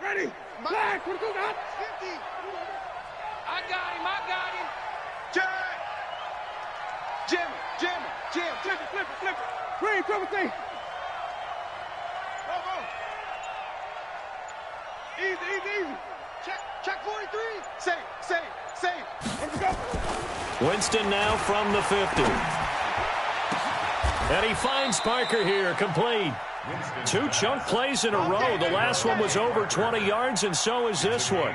Ready. Black. What do you got? 50. I got him. Jack. Jim. Flip it. Green, triple T. Go. Easy. Check 43. Safe. Let's go. Winston now from the 50. And he finds Parker here, complete. 2 chunk plays in a row. The last one was over 20 yards, and so is this one.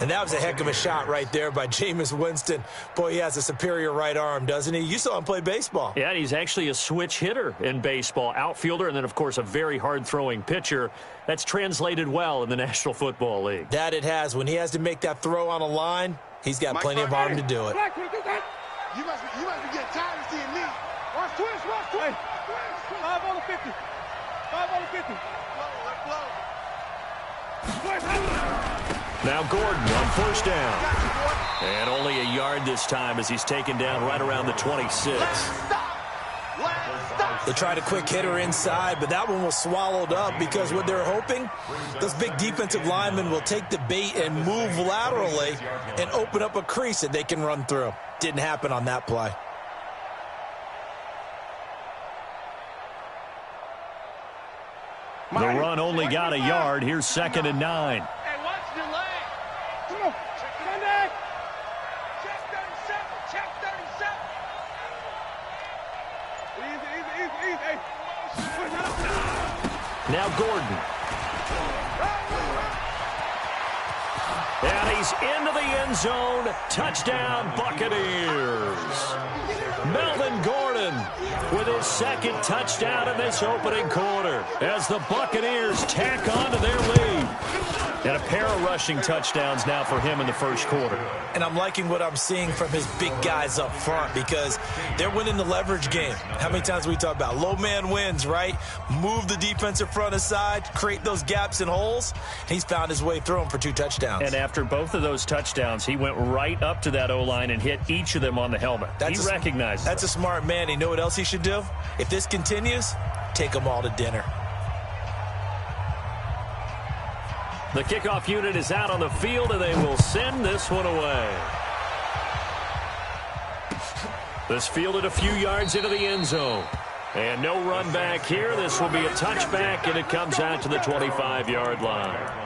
And that was a heck of a shot right there by Jameis Winston. Boy, he has a superior right arm, doesn't he? You saw him play baseball. Yeah, he's actually a switch hitter in baseball, outfielder, and then, of course, a very hard-throwing pitcher. That's translated well in the National Football League. That it has. When he has to make that throw on a line, he's got plenty of arm to do it. Black, what do you got? You must be getting tired of seeing me. Watch twist. 5 on the 50. 5 on the 50. Blow. Now Gordon on first down. And only a yard this time as he's taken down right around the 26. They tried a quick hitter inside, but that one was swallowed up because what they're hoping, those big defensive linemen will take the bait and move laterally and open up a crease that they can run through. Didn't happen on that play. The run only got a yard. Here's 2nd and 9. Hey, watch the leg. Come on. Sunday. Check 37. Easy. Hey. Now Gordon. And he's into the end zone. Touchdown, Buccaneers. Melvin Gordon with his 2nd touchdown in this opening quarter as the Buccaneers tack on to their lead. And a pair of rushing touchdowns now for him in the first quarter. And I'm liking what I'm seeing from his big guys up front because they're winning the leverage game. How many times we talk about low man wins, right? Move the defensive front aside, create those gaps and holes. He's found his way through them for 2 touchdowns. And after both of those touchdowns, he went right up to that O-line and hit each of them on the helmet. He recognized That's a smart man. You know what else he should do? If this continues, take them all to dinner. The kickoff unit is out on the field, and they will send this one away. This fielded a few yards into the end zone. And no run back here. This will be a touchback, and it comes out to the 25-yard line.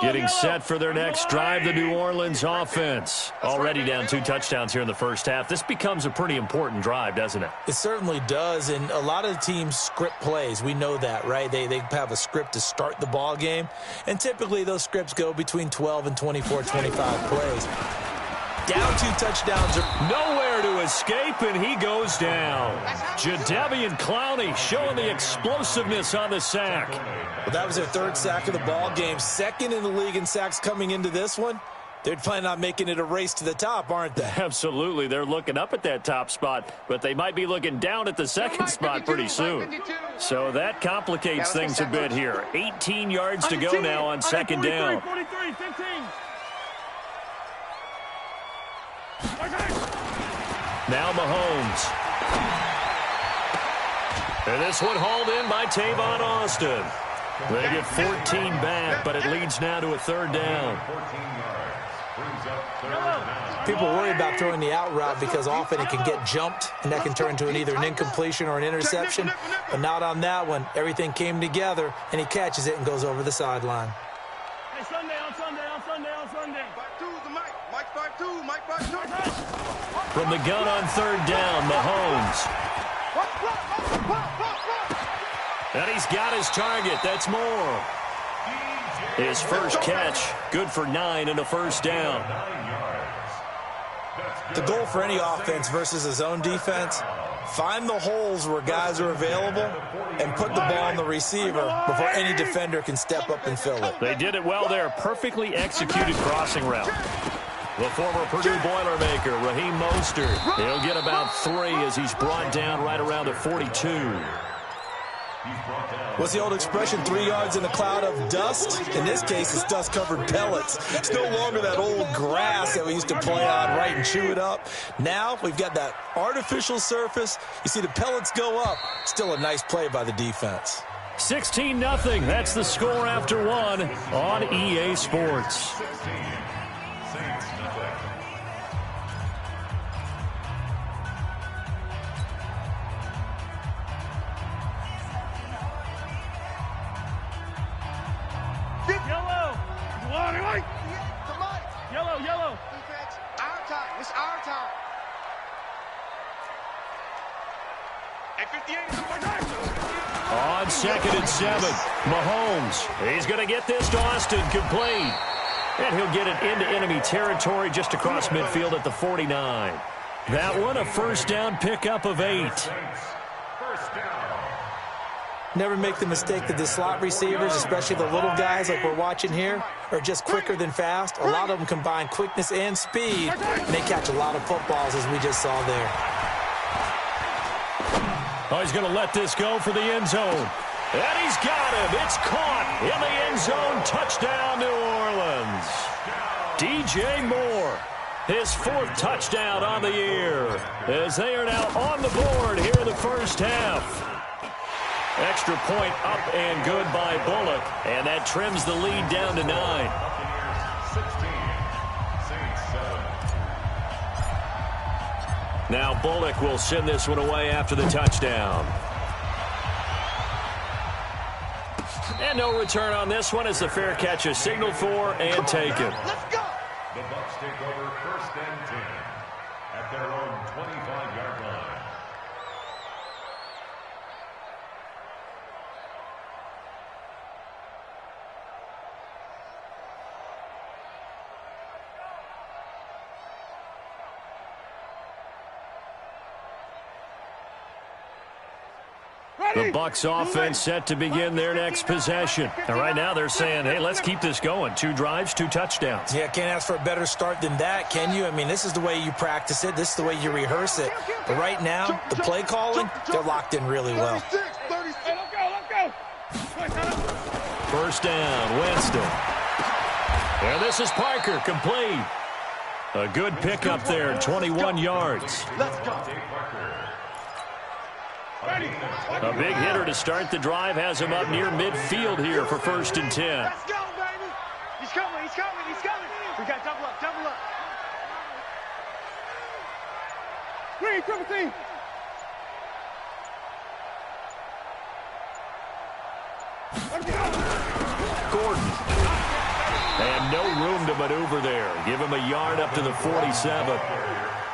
Getting set for their next drive, the New Orleans offense. Already down 2 touchdowns here in the first half. This becomes a pretty important drive, doesn't it? It certainly does, and a lot of teams script plays. We know that, right? They have a script to start the ball game, and typically those scripts go between 12 and 24, 25 plays. Down 2 touchdowns. Nowhere to escape, and he goes down. Jadeveon Clowney showing the explosiveness on the sack. Well, that was their 3rd sack of the ball game. 2nd in the league in sacks coming into this one. They're planning on making it a race to the top, aren't they? Absolutely. They're looking up at that top spot, but they might be looking down at the 2nd spot pretty soon. So that complicates things a bit here. 18 yards to go now on 2nd down. 43, 15. Now Mahomes. And this one hauled in by Tavon Austin. They get 14 back, but it leads now to a 3rd down. People worry about throwing the out route because often it can get jumped, and that can turn into either an incompletion or an interception. But not on that one. Everything came together, and he catches it and goes over the sideline. Hey, Sunday. 5-2's the Mike. Mike 5-2. Mike 5-2. From the gun on 3rd down, Mahomes. And he's got his target. That's Moore. His first catch, good for 9 and a 1st down. The goal for any offense versus his own defense, find the holes where guys are available and put the ball on the receiver before any defender can step up and fill it. They did it well there. Perfectly executed crossing route. The former Purdue Boilermaker, Raheem Mostert. He'll get about 3 as he's brought down right around the 42. What's the old expression, 3 yards in a cloud of dust? In this case, it's dust-covered pellets. It's no longer that old grass that we used to play on, right, and chew it up. Now we've got that artificial surface. You see the pellets go up. Still a nice play by the defense. 16-0. That's the score after 1 on EA Sports. Yellow. Defense, our time. It's our time. At 58, On 2nd and 7, Mahomes. He's going to get this to Austin, complete. And he'll get it into enemy territory just across midfield at the 49. That one, a first down pickup of 8. Never make the mistake that the slot receivers, especially the little guys like we're watching here, are just quicker than fast. A lot of them combine quickness and speed, and they catch a lot of footballs, as we just saw there. Oh, he's going to let this go for the end zone. And he's got him. It's caught in the end zone. Touchdown, New Orleans. DJ Moore, his 4th touchdown on the year, as they are now on the board here in the first half. Extra point up and good by Bullock, and that trims the lead down to 9. Now Bullock will send this one away after the touchdown. And no return on this one as the fair catch is signaled for and taken. let's go. The Bucs take over 1st and 10 at their own 25-yard line. The Bucs offense set to begin their next possession. And right now they're saying, hey, let's keep this going. 2 drives, 2 touchdowns. Yeah, can't ask for a better start than that, can you? I mean, this is the way you practice it. This is the way you rehearse it. But right now, the play calling, they're locked in really well. 36, 36. Hey, let's go. First down, Winston. And this is Parker, complete. A good pickup there, 21 yards. Let's go. A big hitter to start the drive has him up near midfield here for 1st and 10. Let's go, baby. He's coming. We got double up. Green, triple team. Gordon. And no room to maneuver there. Give him a yard up to the 47.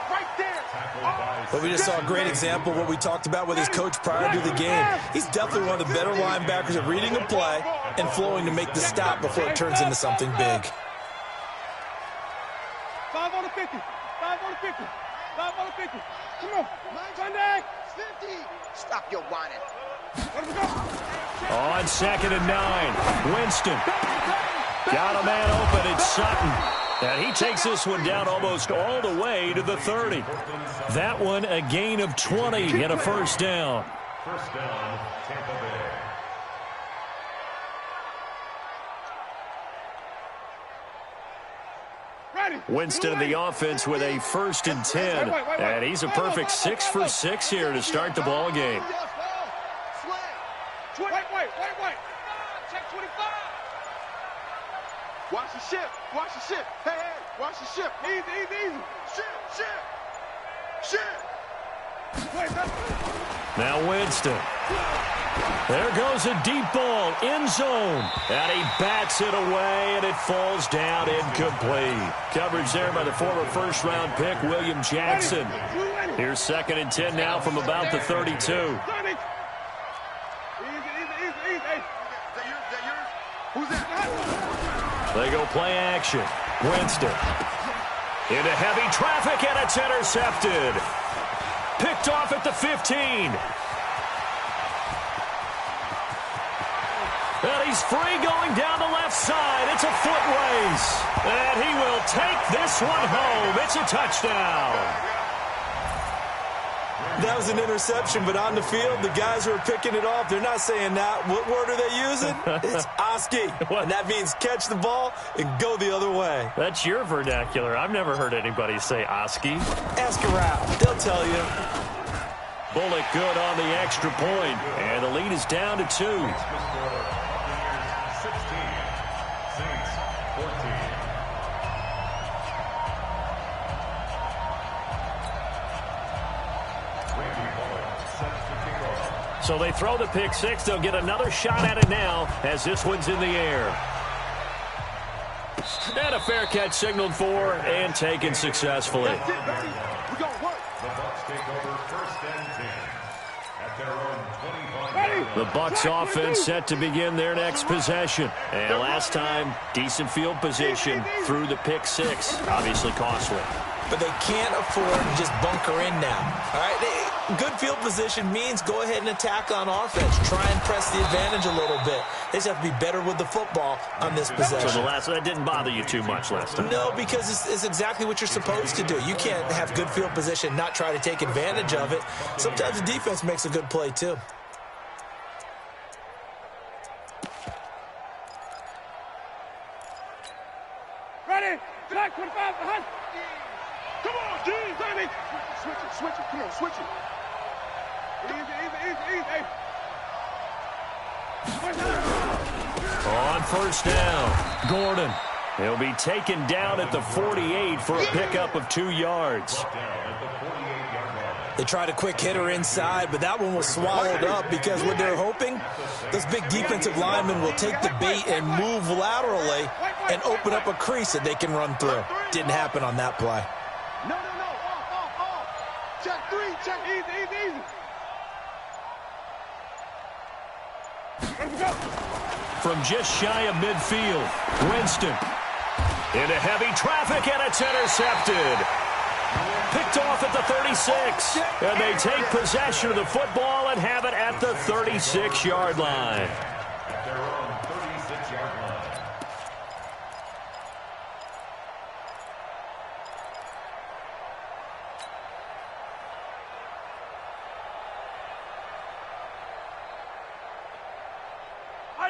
Right there. But we just saw a great example of what we talked about with his coach prior to the game. He's definitely one of the better linebackers at reading a play and flowing to make the stop before it turns into something big. 5 on the 50. 5 on the 50. 5 on the 50. Come on. Sunday. 50. Stop your whining. Let him go. On 2nd and 9, Winston. Got a man open, it's Sutton. And he takes this one down almost all the way to the 30. That one a gain of 20 and a first down. First down, Tampa Bay. Winston in the offense with a 1st and 10. And he's a perfect 6 for 6 here to start the ball game. Wait. Check 25. Watch the ship. Hey, watch the ship. Easy. Ship. Now Winston. There goes a deep ball, end zone. And he bats it away, and it falls down incomplete. Coverage there by the former first-round pick, William Jackson. Here's 2nd and 10 now from about the 32. Easy. Who's that? They go play action. Winston. Into heavy traffic, and it's intercepted. Picked off at the 15. And he He's free going down the left side. It's a foot race. And he will take this one home. It's a touchdown. That was an interception, but on the field, the guys who are picking it off, they're not saying that. What word are they using? It's Oski. And that means catch the ball and go the other way. That's your vernacular. I've never heard anybody say Oski. Ask around. They'll tell you. Bullock good on the extra point, and the lead is down to 2. 16, Saints 14. So they throw the pick six. They'll get another shot at it now as this one's in the air. And a fair catch signaled for and taken successfully. That's it, baby. We're going to work. The Bucs take over 1st and 10 at their own 25-yard line. The Bucs offense set to begin their next possession. And last time, decent field position through the pick six. Obviously costly. But they can't afford to just bunker in now. All right, good field position means go ahead and attack on offense. Try and press the advantage a little bit. They just have to be better with the football on this possession. So that didn't bother you too much last time? No, because it's exactly what you're supposed to do. You can't have good field position, not try to take advantage of it. Sometimes the defense makes a good play, too. Ready? Back 25 behind. Come on, G, baby. Switch it. Come on, switch it. Easy. On first down, Gordon. He'll be taken down at the 48 for a pickup of 2 yards. They tried a quick hitter inside, but that one was swallowed up because what they're hoping, those big defensive linemen will take the bait and move laterally and open up a crease that they can run through. Didn't happen on that play. No. Off. Check 3. Check easy. Let's go. From just shy of midfield, Winston. Into heavy traffic, and it's intercepted. Picked off at the 36. And they take possession of the football and have it at the 36-yard line. At their own 36-yard line.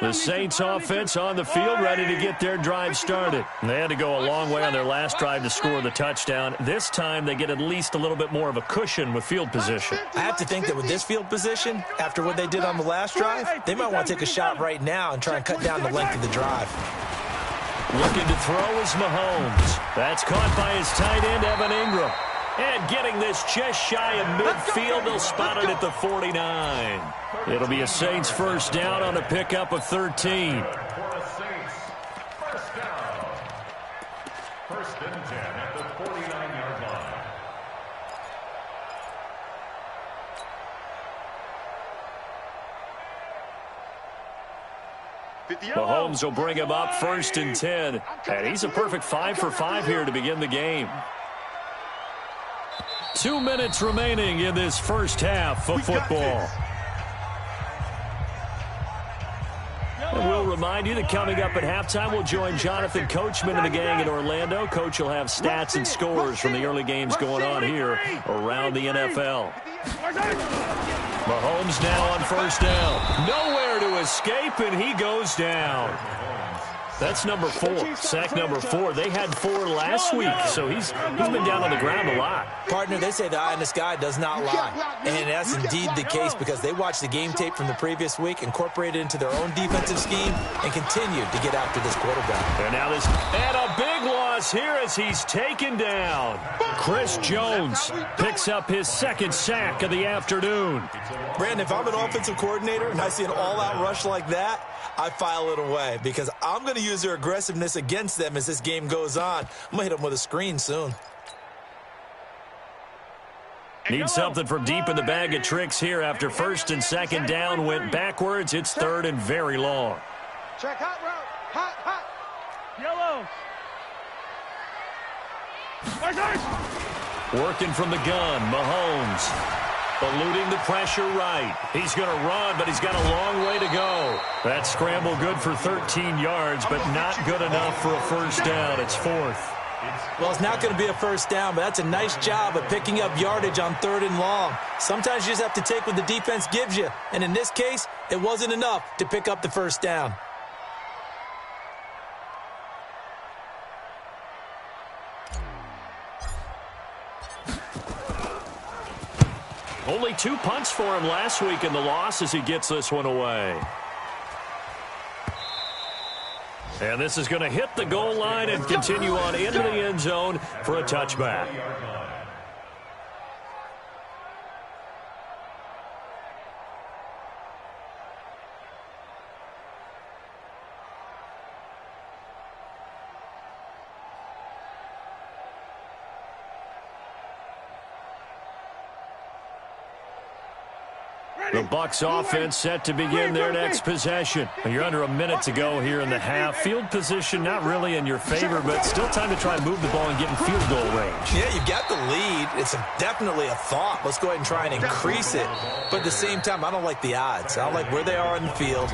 The Saints offense on the field ready to get their drive started. They had to go a long way on their last drive to score the touchdown. This time they get at least a little bit more of a cushion with field position. I have to think that with this field position, after what they did on the last drive, they might want to take a shot right now and try and cut down the length of the drive. Looking to throw is Mahomes. That's caught by his tight end, Evan Ingram. And getting this just shy of midfield, they'll spot it at the 49. It'll be a Saints first down on a pickup of 13. For the Saints, first down. 1st and 10 at the 49-yard line. Mahomes will bring him up 1st and 10. And he's a perfect 5 for 5 here to begin the game. 2 minutes remaining in this first half of football. And we'll remind you that coming up at halftime, we'll join Jonathan Coachman and the gang in Orlando. Coach will have stats and scores from the early games going on here around the NFL. Mahomes now on first down. Nowhere to escape, and he goes down. That's number 4, sack number 4. They had 4 last week, so he's been down on the ground a lot. Partner, they say the eye in the sky does not lie. And that's indeed the case because they watched the game tape from the previous week, incorporated it into their own defensive scheme, and continued to get after this quarterback. And now and a big loss here as he's taken down. Chris Jones picks up his 2nd sack of the afternoon. Brandon, if I'm an offensive coordinator and I see an all-out rush like that, I file it away because I'm going to use their aggressiveness against them as this game goes on. I'm going to hit them with a screen soon. Need something from deep in the bag of tricks here after 1st and 2nd down went backwards. It's 3rd and very long. Check hot route. Hot. Yellow. Working from the gun, Mahomes. Eluding the pressure right. He's going to run, but he's got a long way to go. That scramble good for 13 yards, but not good enough for a first down. It's fourth. Well, it's not going to be a first down, but that's a nice job of picking up yardage on 3rd and long. Sometimes you just have to take what the defense gives you, and in this case, it wasn't enough to pick up the first down. Only 2 punts for him last week in the loss as he gets this one away. And this is going to hit the goal line and continue on into the end zone for a touchback. The Bucs offense set to begin their next possession. You're under a minute to go here in the half. Field position not really in your favor, but still time to try and move the ball and get in field goal range. Yeah, you've got the lead. It's definitely a thought. Let's go ahead and try and increase it. But at the same time, I don't like the odds. I don't like where they are in the field.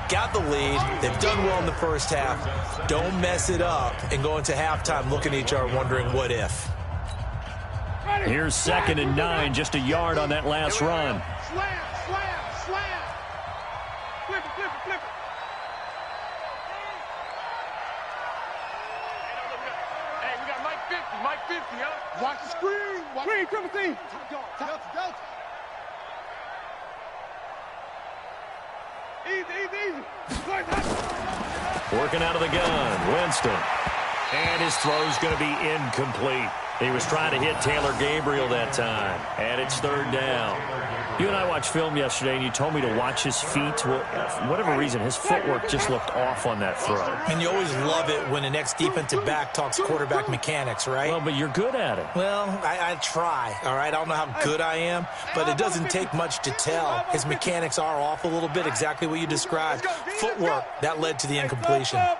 Got the lead. They've done well in the first half. Don't mess it up and go into halftime looking at each other wondering what if. Here's 2nd and 9, just a yard on that last run. Slam, slam, slam. Flip it, flip it, flip it. Hey, we got Mike 50, Mike 50, huh? Watch the screen. Screen, triple team. Delta. Easy. Working out of the gun, Winston. And his throw's going to be incomplete. He was trying to hit Taylor Gabriel that time. And it's 3rd down. You and I watched film yesterday, and you told me to watch his feet. Well, for whatever reason, his footwork just looked off on that throw. And you always love it when the next defensive back talks quarterback mechanics, right? Well, but you're good at it. Well, I try, all right? I don't know how good I am, but it doesn't take much to tell. His mechanics are off a little bit, exactly what you described. Footwork, that led to the incompletion. Let's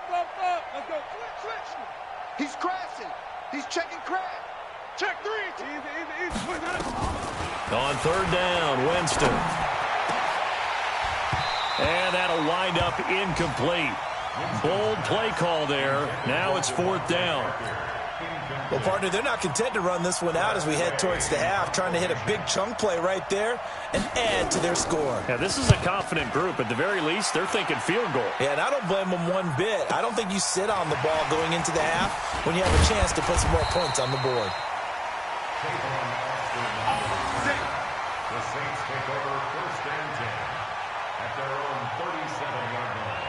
go. Switch. He's crashing. He's checking crash. Check 3. Easy. On 3rd down, Winston. And that'll wind up incomplete. Bold play call there. Now it's 4th down. Well, partner, they're not content to run this one out as we head towards the half, trying to hit a big chunk play right there and add to their score. Yeah, this is a confident group. At the very least, they're thinking field goal. Yeah, and I don't blame them one bit. I don't think you sit on the ball going into the half when you have a chance to put some more points on the board. The Saints take over 1st and 10 at their own 37-yard line.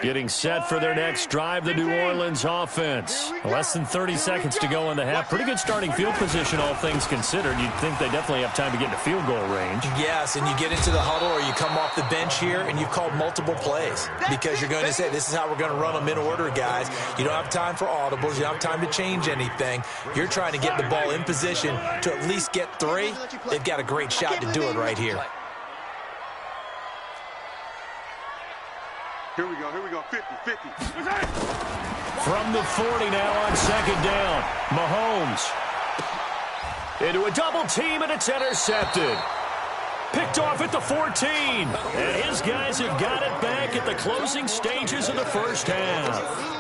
Getting set for their next drive, the New Orleans offense. Less than 30 seconds to go in the half. Pretty good starting field position, all things considered. You'd think they definitely have time to get into field goal range. Yes, and you get into the huddle or you come off the bench here and you've called multiple plays because you're going to say, this is how we're going to run them in order, guys. You don't have time for audibles. You don't have time to change anything. You're trying to get the ball in position to at least get 3. They've got a great shot to do it right here. Here we go, 50. From the 40 now on 2nd down. Mahomes into a double team, and it's intercepted. Picked off at the 14. And his guys have got it back at the closing stages of the first half.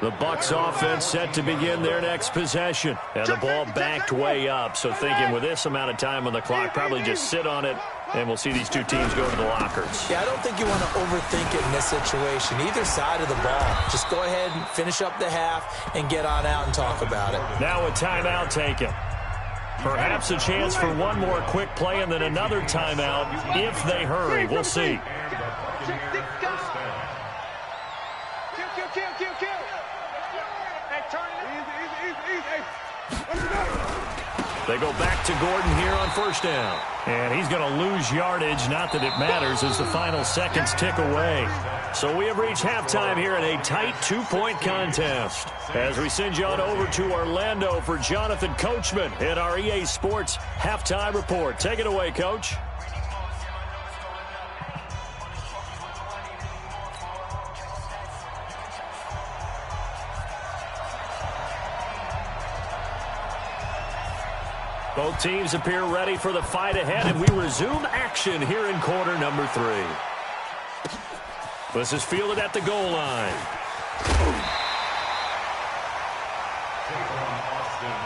The Bucs offense set to begin their next possession. And the ball backed way up. So thinking with this amount of time on the clock, probably just sit on it, and we'll see these two teams go to the lockers. Yeah, I don't think you want to overthink it in this situation. Either side of the ball. Just go ahead and finish up the half and get on out and talk about it. Now a timeout taken. Perhaps a chance for one more quick play and then another timeout if they hurry. We'll see. Kill. Hey, turn it. Easy. Hey, let's go. They go back to Gordon here on first down. And he's going to lose yardage, not that it matters, as the final seconds tick away. So we have reached halftime here in a tight 2-point contest. As we send you on over to Orlando for Jonathan Coachman in our EA Sports Halftime Report. Take it away, Coach. Both teams appear ready for the fight ahead, and we resume action here in quarter number 3. This is fielded at the goal line.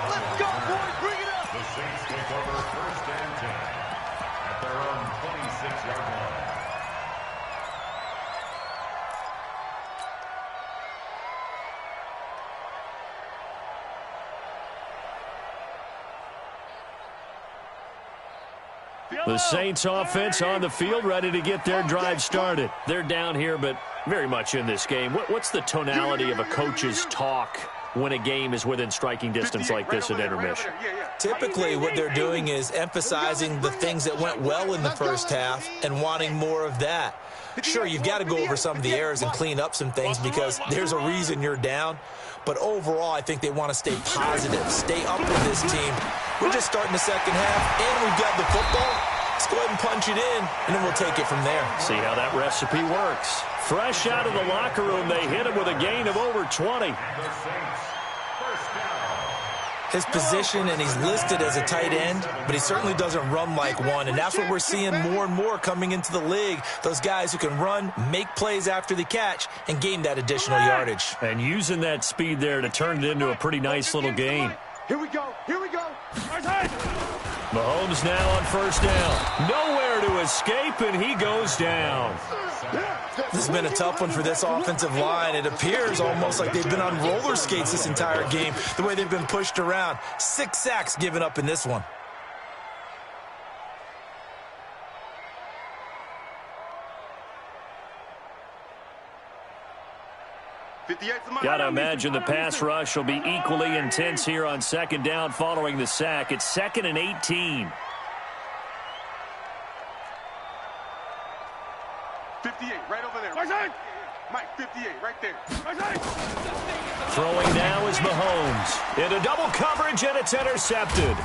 Let's go, boys. Bring it up. The Saints take over first and 10 at their own 26-yard line. The Saints offense on the field, ready to get their drive started. They're down here, but very much in this game. What's the tonality of a coach's talk when a game is within striking distance like this at intermission? Typically, what they're doing is emphasizing the things that went well in the first half and wanting more of that. Sure, you've got to go over some of the errors and clean up some things because there's a reason you're down. But overall, I think they want to stay positive, stay up with this team. We're just starting the second half, and we've got the football. Let's go ahead and punch it in, and then we'll take it from there. See how that recipe works. Fresh out of the locker room, they hit him with a gain of over 20. His position, and he's listed as a tight end, but he certainly doesn't run like one, and that's what we're seeing more and more coming into the league. Those guys who can run, make plays after the catch, and gain that additional yardage. And using that speed there to turn it into a pretty nice little gain. Here we go. Mahomes now on first down. Nowhere to escape, and he goes down. This has been a tough one for this offensive line. It appears almost like they've been on roller skates this entire game, the way they've been pushed around. 6 sacks given up in this one. Got to imagine the pass rush will be equally intense here on second down following the sack. It's 2nd and 18. 58, right over there. Mike, 58, right there. Throwing now is Mahomes. Into double coverage, and it's intercepted.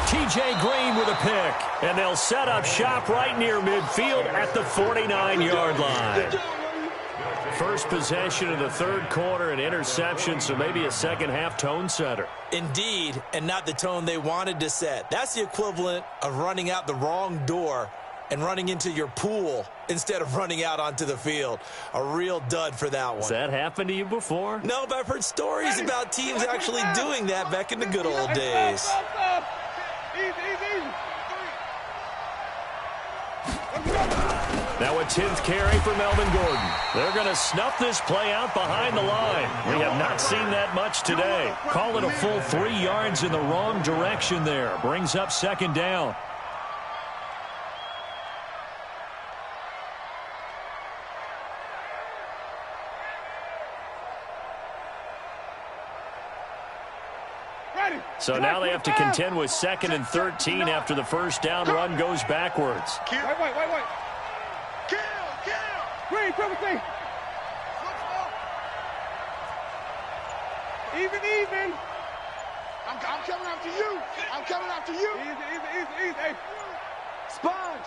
T.J. Green with a pick. And they'll set up shop right near midfield at the 49-yard line. First possession of the third quarter, an interception, so maybe a second-half tone setter. Indeed, and not the tone they wanted to set. That's the equivalent of running out the wrong door and running into your pool instead of running out onto the field. A real dud for that one. Has that happened to you before? No, but I've heard stories about teams actually doing that back in the good old days. Easy. Now a 10th carry for Melvin Gordon. They're going to snuff this play out behind the line. We have not seen that much today. Call it a full 3 yards in the wrong direction there. Brings up second down. So now they have to contend with 2nd and 13 after the first down run goes backwards. Wait. Kill. Green, quickly. Even. I'm coming after you. Easy. Hey. Sponge.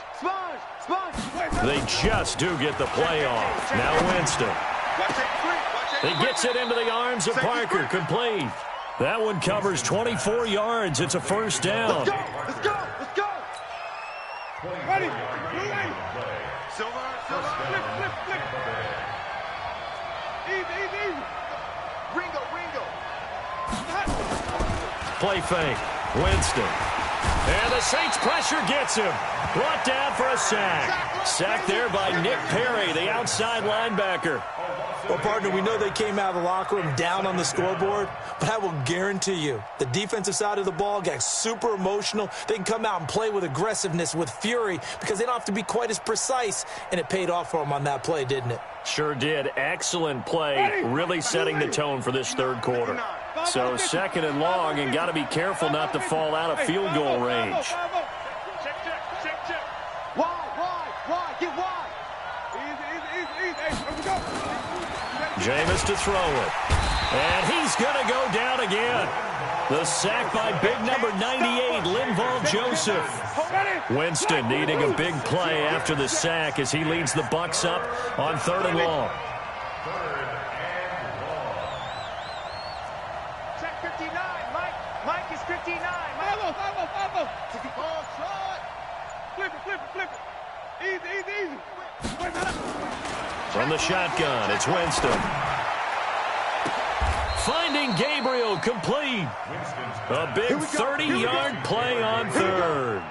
They just do get the play off. Now Winston. He gets it into the arms of Parker. Complete. That one covers 24 yards. It's a first down. Let's go. Ready. Silver. Flip. Easy. Ringo. Play fake. Winston. And the Saints pressure gets him. Brought down for a sack. Sacked there by Nick Perry, the outside linebacker. Well, partner, we know they came out of the locker room down on the scoreboard, but I will guarantee you the defensive side of the ball got super emotional. They can come out and play with aggressiveness, with fury, because they don't have to be quite as precise, and it paid off for them on that play, didn't it? Sure did. Excellent play, really setting the tone for this third quarter. So second and long, and got to be careful not to fall out of field goal range. Wide, get wide. Jameis to throw it. And he's going to go down again. The sack by big number 98, Linval Joseph. Winston needing a big play after the sack as he leads the Bucs up on 3rd and long. Check 59. Mike is 59. Follow. Ball shot. Flip it. Easy. From the shotgun, it's Winston. Finding Gabriel, complete. A big 30-yard play on 3rd.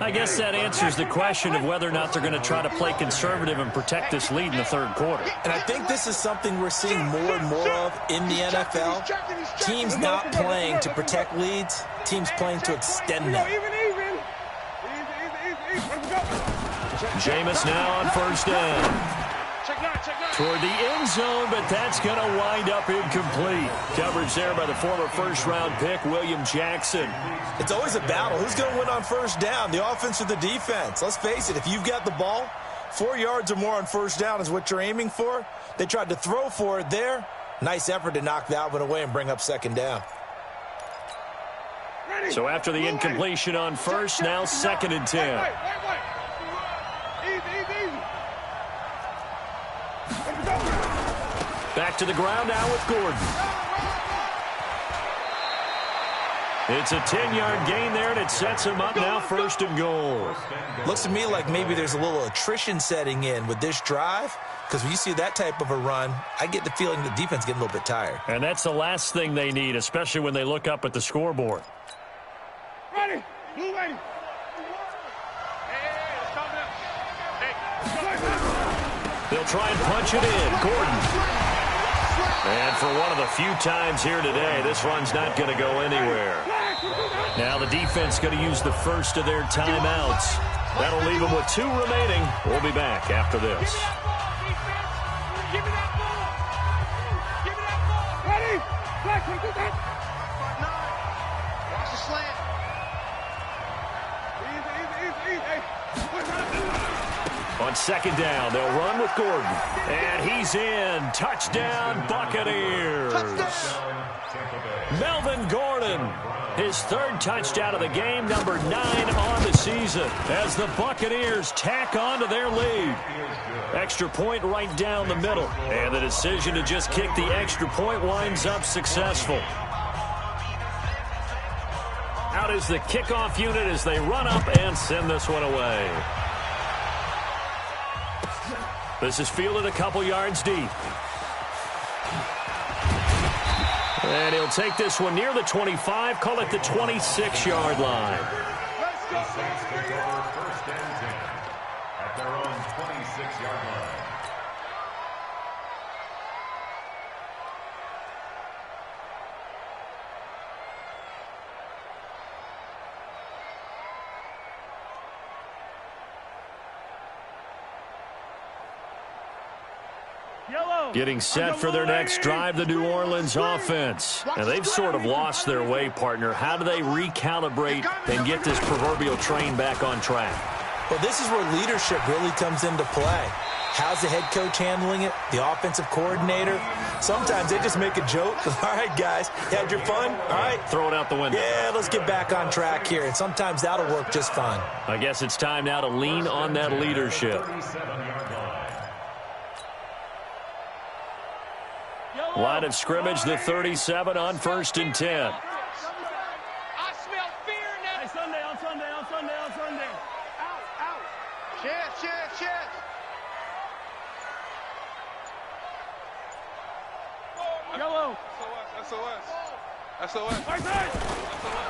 I guess that answers the question of whether or not they're going to try to play conservative and protect this lead in the 3rd quarter. And I think this is something we're seeing more and more of in the NFL. Teams not playing to protect leads, teams playing to extend them. Jameis now on 1st down. Toward the end zone, but that's going to wind up incomplete. Coverage there by the former 1st-round pick, William Jackson. It's always a battle. Who's going to win on 1st down, the offense or the defense? Let's face it, if you've got the ball, 4 yards or more on 1st down is what you're aiming for. They tried to throw for it there. Nice effort to knock that one away and bring up 2nd down. So after the incompletion on 1st, now 2nd and 10. Back to the ground now with Gordon. It's a 10-yard gain there, and it sets him up now 1st and goal. Looks to me like maybe there's a little attrition setting in with this drive, because when you see that type of a run, I get the feeling the defense getting a little bit tired. And that's the last thing they need, especially when they look up at the scoreboard. Ready. Blue ready. They'll try and punch it in. Gordon. And for one of the few times here today, this run's not going to go anywhere. Now the defense going to use the first of their timeouts. That'll leave them with 2 remaining. We'll be back after this. Give me that ball. Ready. Black, do that. Watch the slant. Easy. On 2nd down, they'll run with Gordon. And he's in. Touchdown, Buccaneers. Melvin Gordon, his 3rd touchdown of the game, number 9 on the season, as the Buccaneers tack on to their lead. Extra point right down the middle. And the decision to just kick the extra point winds up successful. Out is the kickoff unit as they run up and send this one away. This is fielded a couple yards deep. And he'll take this one near the 25, call it the 26-yard line. The Saints take over 1st and 10 at their own 26-yard line. Getting set for their next drive, the New Orleans offense. And they've sort of lost their way, partner. How do they recalibrate and get this proverbial train back on track? Well, this is where leadership really comes into play. How's the head coach handling it? The offensive coordinator? Sometimes they just make a joke. All right, guys, you had your fun? All right. Throw it out the window. Yeah, let's get back on track here. And sometimes that'll work just fine. I guess it's time now to lean on that leadership. Line of scrimmage, the 37 on 1st and 10. I smell fear in that. Hey, on Sunday. Out. Chance. Yellow. SOS.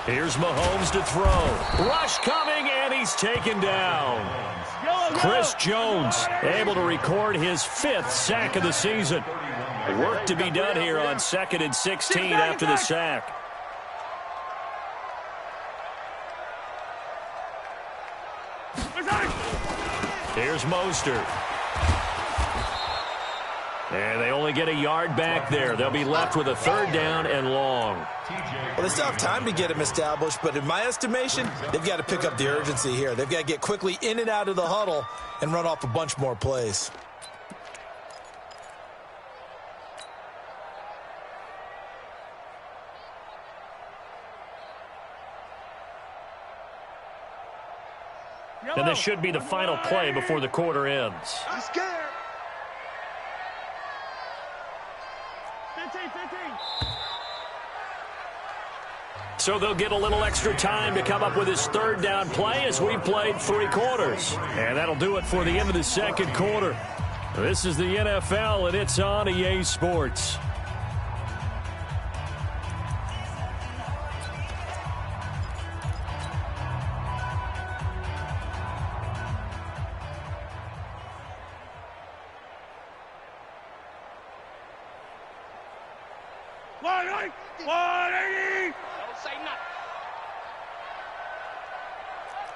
Here's Mahomes to throw. Rush coming, and he's taken down. Chris Jones able to record his 5th sack of the season. Work to be done here on 2nd and 16 after the sack. Here's Mostert. And they only get a yard back there. They'll be left with a 3rd down and long. Well, they still have time to get him established, but in my estimation, they've got to pick up the urgency here. They've got to get quickly in and out of the huddle and run off a bunch more plays. And this should be the final play before the quarter ends. I'm scared. 15. So they'll get a little extra time to come up with his 3rd down play as we've played 3 quarters. And that'll do it for the end of the 2nd quarter. This is the NFL, and it's on EA Sports.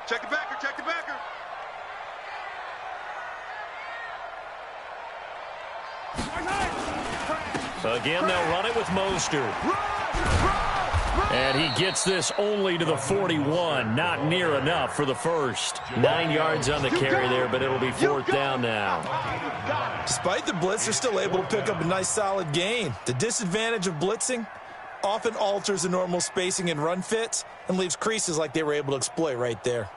Check the backer, check the backer. Again, they'll run it with Mostert. And he gets this only to the 41. Not near enough for the first. 9 yards on the carry there, but it'll be 4th down now. Despite the blitz, they're still able to pick up a nice solid gain. The disadvantage of blitzing often alters the normal spacing and run fits and leaves creases like they were able to exploit right there.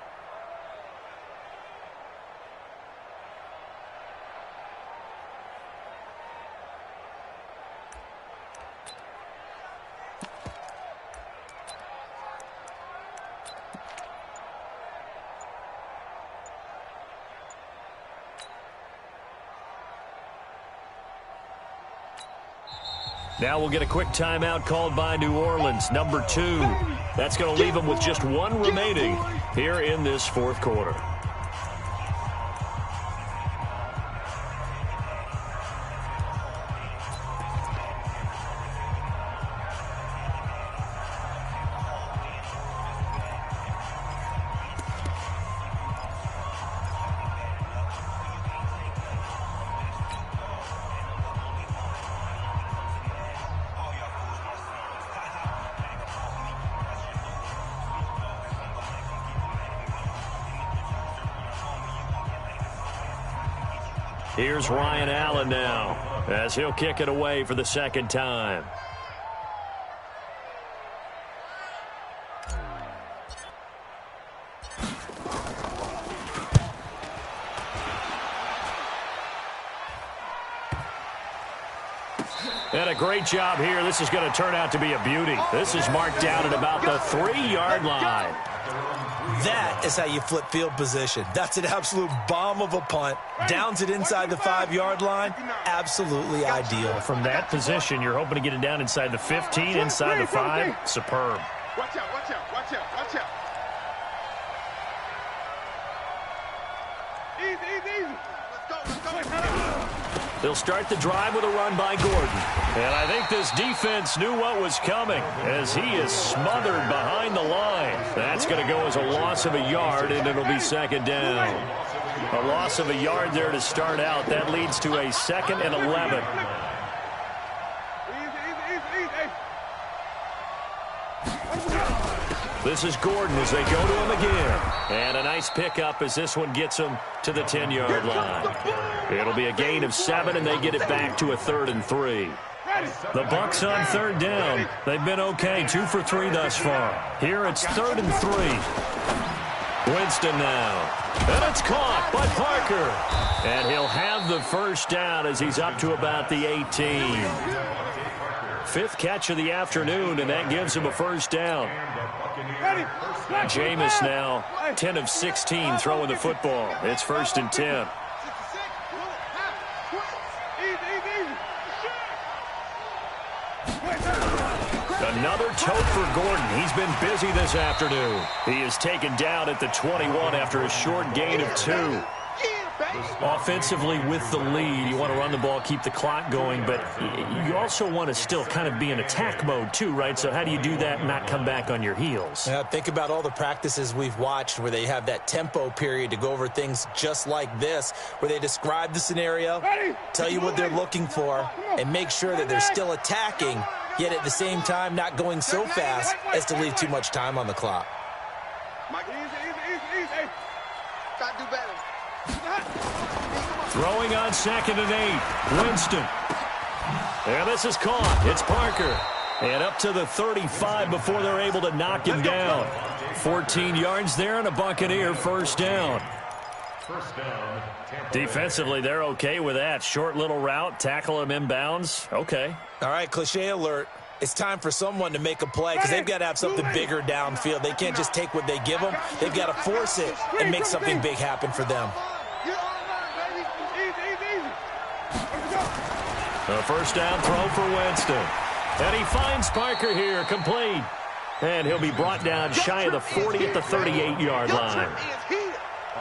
Now we'll get a quick timeout called by New Orleans, number 2. That's going to leave them with just 1 remaining here in this 4th quarter. Here's Ryan Allen now as he'll kick it away for the 2nd time. And a great job here. This is going to turn out to be a beauty. This is marked down at about the 3-yard line. That is how you flip field position. That's an absolute bomb of a punt. Downs it inside the 5-yard line. Absolutely ideal. From that position, you're hoping to get it down inside the 15, inside the 5. Superb. Watch out, watch out, watch out, watch out. Easy. Let's go. They'll start the drive with a run by Gordon. And I think this defense knew what was coming as he is smothered behind the line. That's going to go as a loss of a yard, and it'll be 2nd down. A loss of a yard there to start out. That leads to a 2nd and 11. This is Gordon as they go to him again. And a nice pickup as this one gets him to the 10-yard line. It'll be a gain of 7, and they get it back to a 3rd and 3. The Bucs on 3rd down. They've been okay, 2 for 3 thus far. Here it's 3rd and 3. Winston now. And it's caught by Parker. And he'll have the first down as he's up to about the 18. 5th catch of the afternoon, and that gives him a first down. Jameis now 10 of 16 throwing the football. It's 1st and 10. Another tote for Gordon. He's been busy this afternoon. He is taken down at the 21 after a short gain of 2. Offensively with the lead, you want to run the ball, keep the clock going, but you also want to still kind of be in attack mode too, right? So how do you do that and not come back on your heels? Yeah, think about all the practices we've watched where they have that tempo period to go over things just like this, where they describe the scenario, tell you what they're looking for, and make sure that they're still attacking, yet at the same time not going so fast as to leave too much time on the clock. Gotta do better. Throwing on 2nd and 8. Winston. And this is caught. It's Parker. And up to the 35 before they're able to knock him down. 14 yards there and a Buccaneer first down. Defensively, they're okay with that. Short little route, tackle him inbounds. Okay. All right, cliche alert. It's time for someone to make a play because they've got to have something bigger downfield. They can't just take what they give them. They've got to force it and make something big happen for them. A first down throw for Winston. And he finds Parker here, complete. And he'll be brought down shy of the 40 at the 38-yard line.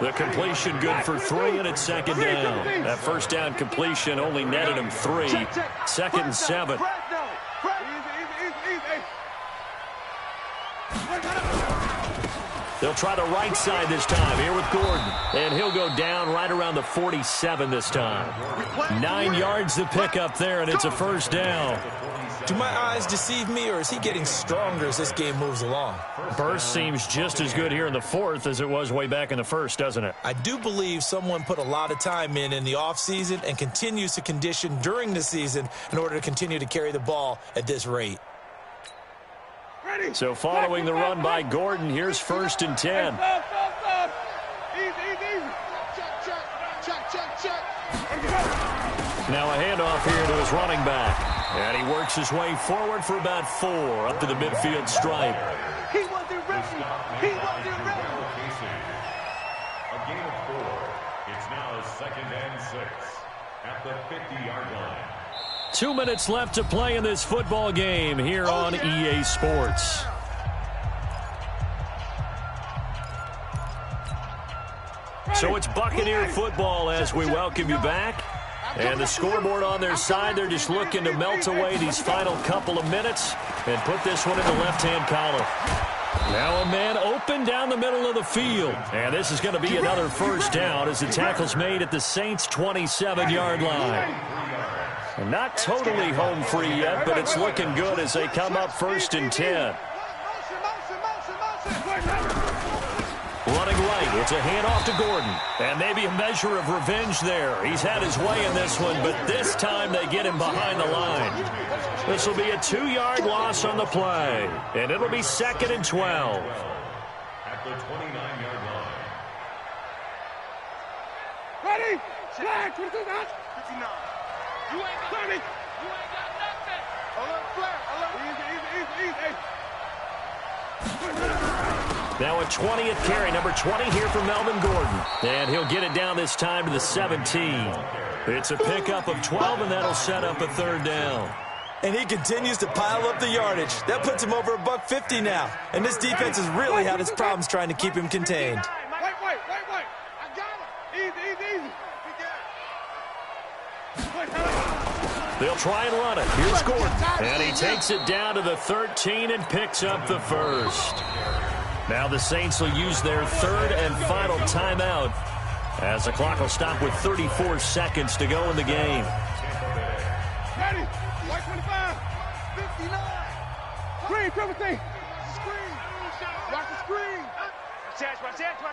The completion good for 3, and it's 2nd down. That first down completion only netted him 3. 2nd and 7. They'll try the right side this time here with Gordon. And he'll go down right around the 47 this time. 9 yards to pick up there, and it's a first down. Do my eyes deceive me, or is he getting stronger as this game moves along? Burst seems just as good here in the 4th as it was way back in the 1st, doesn't it? I do believe someone put a lot of time in the offseason and continues to condition during the season in order to continue to carry the ball at this rate. So following the run by Gordon, here's 1st and 10. Now a handoff here to his running back. And he works his way forward for about 4 up to the midfield stripe. He wasn't ready. He wasn't ready. A gain of 4. It's now 2nd and 6 at the 50-yard line. 2 minutes left to play in this football game here on EA Sports. So it's Buccaneer football as we welcome you back. And the scoreboard on their side, they're just looking to melt away these final couple of minutes and put this one in the left-hand column. Now a man open down the middle of the field. And this is going to be another first down as the tackle's made at the Saints' 27-yard line. And not totally home free yet, but it's looking good as they come up 1st and 10. Running right, it's a handoff to Gordon. And maybe a measure of revenge there. He's had his way in this one, but this time they get him behind the line. This will be a 2-yard loss on the play. And it'll be 2nd and 12. At the 29-yard line. Ready? Flag, 59. 59. You ain't got 30. You ain't got nothing. Alert, flag, alert. Easy. Now a 20th carry, number 20 here for Melvin Gordon. And he'll get it down this time to the 17. It's a pickup of 12, and that'll set up a 3rd down. And he continues to pile up the yardage. That puts him over $150 now. And this defense has really had its problems trying to keep him contained. Wait. I got it. Easy. They'll try and run it. Here's Gordon. And he takes it down to the 13 and picks up the first. Now the Saints will use their 3rd and final timeout as the clock will stop with 34 seconds to go in the game. Ready? White 25. 59. Screen, triple T. Screen. Watch the screen. Watch that.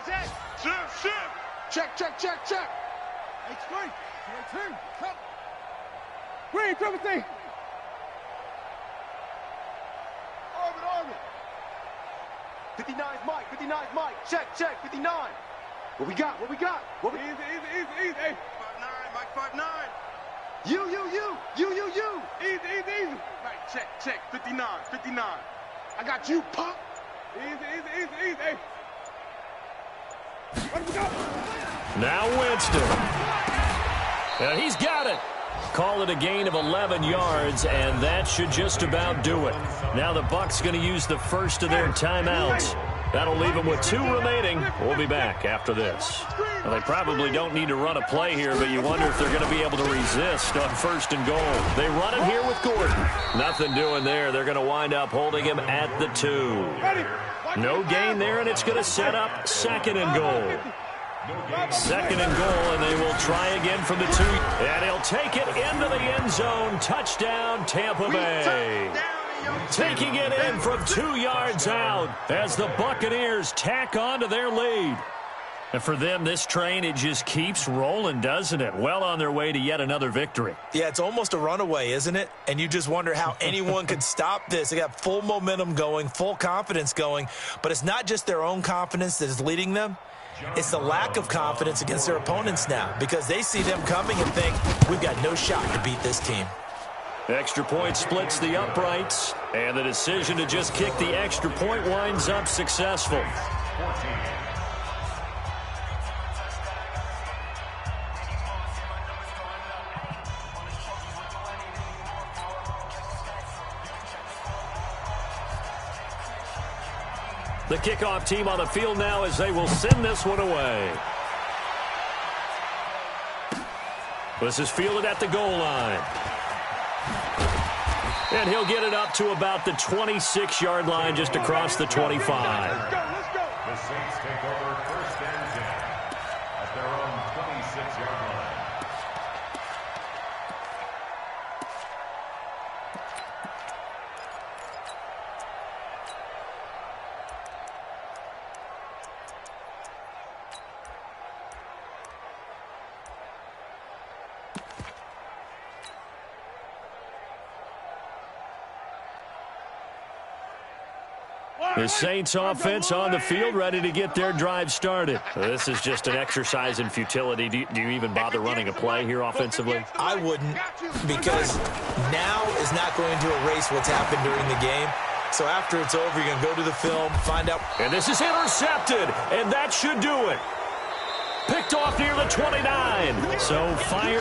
Check. Hey, screen. 22. Come. Screen, triple T. Orbit. 59's Mike. Check. 59. What we got? Easy. Hey. 5'9", Mike 5'9". You. Easy. Right, check. 59. I got you, pop. Easy. Hey. What do we got? Now Winston. And he's got it. Call it a gain of 11 yards, and that should just about do it. Now the Bucs going to use the first of their timeouts. That'll leave them with 2 remaining. We'll be back after this. Well, they probably don't need to run a play here, but you wonder if they're going to be able to resist on 1st and goal. They run it here with Gordon. Nothing doing there. They're going to wind up holding him at the 2. No gain there, and it's going to set up 2nd and goal. 2nd and goal, and they will try again from the 2. And he'll take it into the end zone. Touchdown, Tampa Bay. Taking it in from 2 yards out as the Buccaneers tack on to their lead. And for them, this train, it just keeps rolling, doesn't it? Well on their way to yet another victory. Yeah, it's almost a runaway, isn't it? And you just wonder how anyone could stop this. They got full momentum going, full confidence going. But it's not just their own confidence that is leading them. It's the lack of confidence against their opponents now because they see them coming and think, we've got no shot to beat this team. Extra point splits the uprights, and the decision to just kick the extra point winds up successful. The kickoff team on the field now as they will send this one away. This is fielded at the goal line. And he'll get it up to about the 26-yard line, just across the 25. The Saints take over 1st and 10 at their own 26-yard line. The Saints offense on the field, ready to get their drive started. This is just an exercise in futility. Do you even bother running a play here offensively? I wouldn't, because now is not going to erase what's happened during the game. So after it's over, you're going to go to the film, find out. And this is intercepted, and that should do it. Picked off near the 29. So fired